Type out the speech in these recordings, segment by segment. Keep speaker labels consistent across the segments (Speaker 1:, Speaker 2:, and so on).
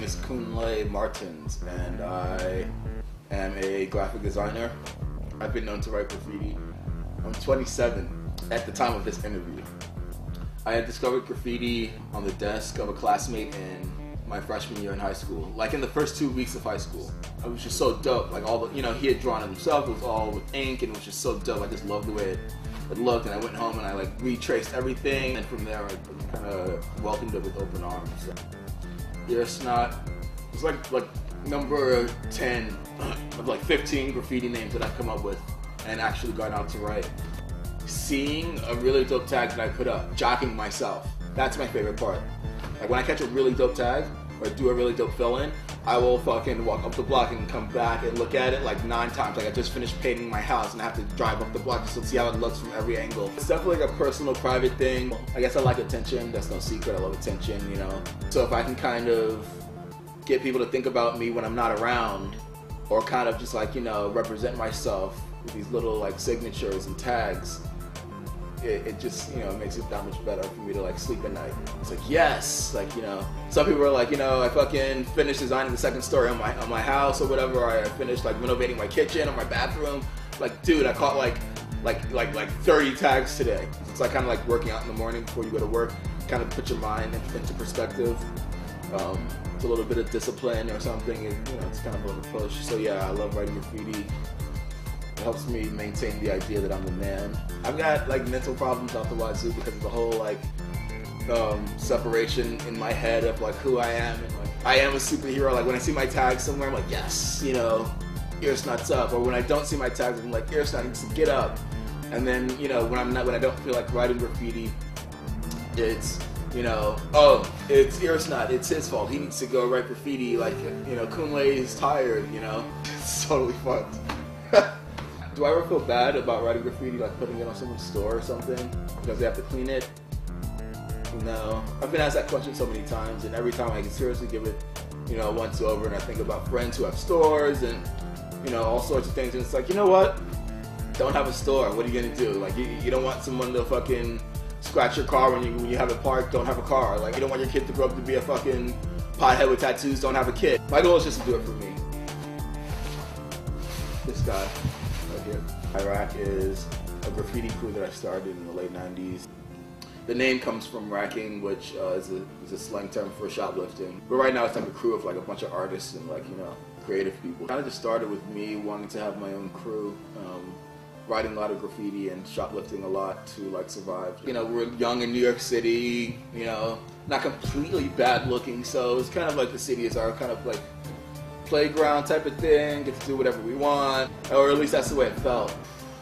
Speaker 1: is Kunle Martins, and I am a graphic designer. I've been known to write graffiti. I'm 27 at the time of this interview. I had discovered graffiti on the desk of a classmate in my freshman year in high school. Like in the first 2 weeks of high school. It was just so dope. Like all the, he had drawn it himself. It was all with ink and it was just so dope. I just loved the way it looked, and I went home and I like retraced everything, and from there I kind of welcomed it with open arms. So, Earsnot was like number 10 of like 15 graffiti names that I've come up with and actually gone out to write. Seeing a really dope tag that I put up, jocking myself, that's my favorite part. Like when I catch a really dope tag or do a really dope fill-in, I will fucking walk up the block and come back and look at it like 9 times. Like I just finished painting my house and I have to drive up the block just to see how it looks from every angle. It's definitely like a personal, private thing. I guess I like attention. That's no secret. I love attention, So if I can kind of get people to think about me when I'm not around, or kind of just like, represent myself with these little like signatures and tags, it just, makes it that much better for me to like sleep at night. It's like, yes, like, some people are like, I fucking finished designing the second story on my house or whatever, or I finished like renovating my kitchen or my bathroom. Like, dude, I caught like 30 tags today. It's like kind of like working out in the morning before you go to work, kind of put your mind into perspective. It's a little bit of discipline or something, it's kind of a push. So yeah, I love writing graffiti. It helps me maintain the idea that I'm the man. I've got like mental problems out the wazoo because of the whole like separation in my head of like who I am, and like I am a superhero. Like when I see my tag somewhere, I'm like, yes, Earsnot's up. Or when I don't see my tags, I'm like, Earsnot needs to get up. And then when I don't feel like writing graffiti, it's oh, it's Earsnot, it's his fault. He needs to go write graffiti. Like Kunle is tired. It's totally fucked. Do I ever feel bad about writing graffiti, like putting it on someone's store or something, because they have to clean it? No. I've been asked that question so many times, and every time I can seriously give it, a once over, and I think about friends who have stores and, all sorts of things, and it's like, you know what? Don't have a store. What are you gonna do? Like, you don't want someone to fucking scratch your car when you have it parked. Don't have a car. Like, you don't want your kid to grow up to be a fucking pothead with tattoos. Don't have a kid. My goal is just to do it for me. This guy. Iraq is a graffiti crew that I started in the late 90s. The name comes from racking, which is a slang term for shoplifting. But right now it's like a crew of like a bunch of artists and like, creative people. It kind of just started with me wanting to have my own crew, writing a lot of graffiti and shoplifting a lot to like survive. We're young in New York City, not completely bad looking, so it's kind of like the city is our kind of like playground type of thing, get to do whatever we want, or at least that's the way it felt.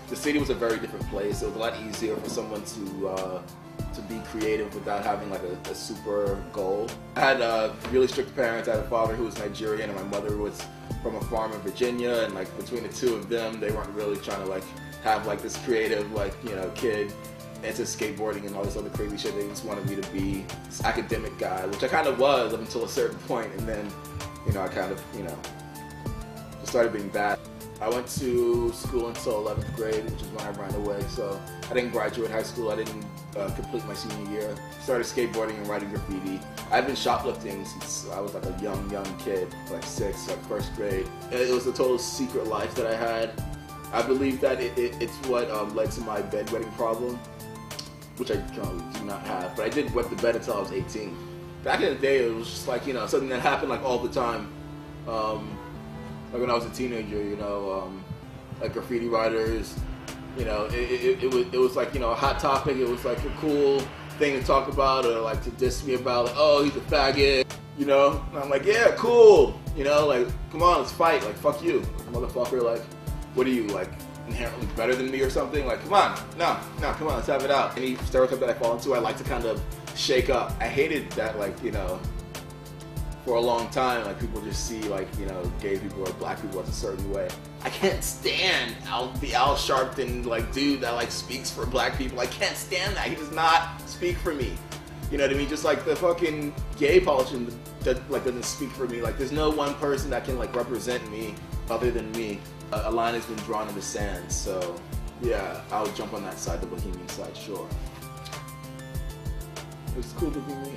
Speaker 1: The city was a very different place. It was a lot easier for someone to be creative without having like a super goal. I had really strict parents. I had a father who was Nigerian and my mother was from a farm in Virginia, and like between the two of them, they weren't really trying to like have like this creative kid into skateboarding and all this other crazy shit. They just wanted me to be this academic guy, which I kind of was up until a certain point, and then I kind of, just started being bad. I went to school until 11th grade, which is when I ran away, so I didn't graduate high school. I didn't complete my senior year. Started skateboarding and writing graffiti. I've been shoplifting since I was like a young kid, like 6, like 1st grade. It was a total secret life that I had. I believe that it's what led to my bedwetting problem, which I currently do not have, but I did wet the bed until I was 18. Back in the day, it was just like, something that happened like all the time. Like when I was a teenager, like graffiti writers, it was like, a hot topic. It was like a cool thing to talk about, or like to diss me about, like, oh, he's a faggot, And I'm like, yeah, cool, like, come on, let's fight, like, fuck you, motherfucker, like, what are you, like, inherently better than me or something? Like, come on, no, come on, let's have it out. Any stereotype that I fall into, I like to kind of shake up. I hated that, like, for a long time, like, people just see, like, gay people or black people as a certain way. I can't stand the Al Sharpton, like, dude that, like, speaks for black people. I can't stand that. He does not speak for me. You know what I mean? Just like the fucking gay politician that, like, doesn't speak for me. Like, there's no one person that can, like, represent me other than me. A line has been drawn in the sand, so yeah, I would jump on that side, the bohemian side, sure. It's cool to be me.